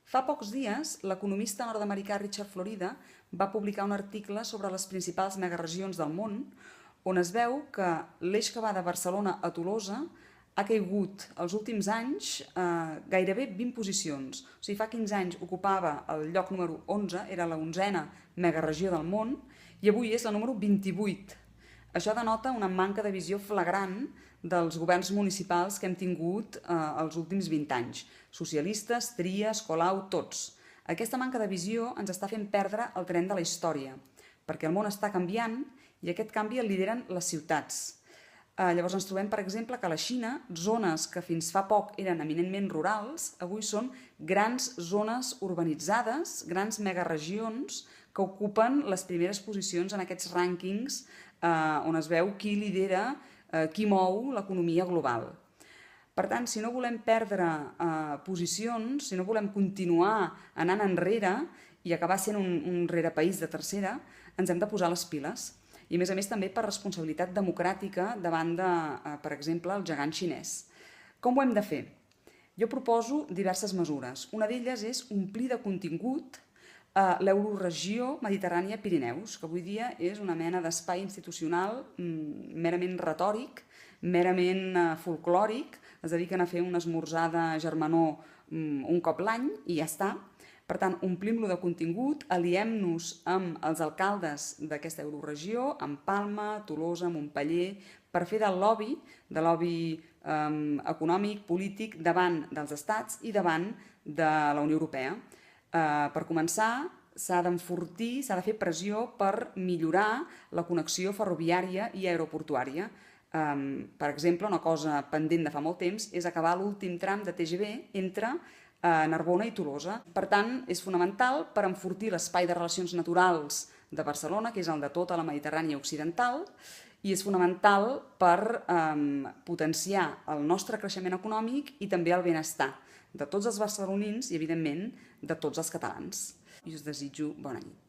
Fa pocs dies, l'economista nord-americà Richard Florida va publicar un article sobre les principals megaregions del món, on es veu que l'eix que va de Barcelona a Tolosa ha caigut els últims anys gairebé 20 posicions. O sigui, fa 15 anys ocupava el lloc número 11, era la 11a megaregió del món, i avui és la número 28. Això denota una manca de visió flagrant dels governs municipals que hem tingut els últims 20 anys. Socialistes, Trias, Colau, tots. Aquesta manca de visió ens està fent perdre el tren de la història, perquè el món està canviant i aquest canvi el lideren les ciutats. Llavors ens trobem, per exemple, que a la Xina, zones que fins fa poc eren eminentment rurals, avui són grans zones urbanitzades, grans megaregions que ocupen les primeres posicions en aquests rànquings on es veu qui lidera, qui mou l'economia global. Per tant, si no volem perdre posicions, si no volem continuar anant enrere i acabar sent un rerepaís de tercera, ens hem de posar les piles. I a més també per responsabilitat democràtica davant de, per exemple, el gegant xinès. Com ho hem de fer? Jo proposo diverses mesures. Una d'elles és omplir de contingut l'euroregió Mediterrània-Pirineus, que avui dia és una mena d'espai institucional merament retòric, merament folclòric, es dediquen a fer una esmorzada germanor un cop l'any i ja està. Per tant, omplim-lo de contingut, aliem-nos amb els alcaldes d'aquesta euroregió, amb Palma, Tolosa, Montpeller, per fer de lobby econòmic, polític, davant dels estats i davant de la Unió Europea. Per començar, s'ha d'enfortir, s'ha de fer pressió per millorar la connexió ferroviària i aeroportuària. Per exemple, una cosa pendent de fa molt temps és acabar l'últim tram de TGV entre Narbona i Tolosa. Per tant, és fonamental per enfortir l'espai de relacions naturals de Barcelona, que és el de tota la Mediterrània occidental, i és fonamental per potenciar el nostre creixement econòmic i també el benestar de tots els barcelonins i, evidentment, de tots els catalans. I us desitjo bona nit.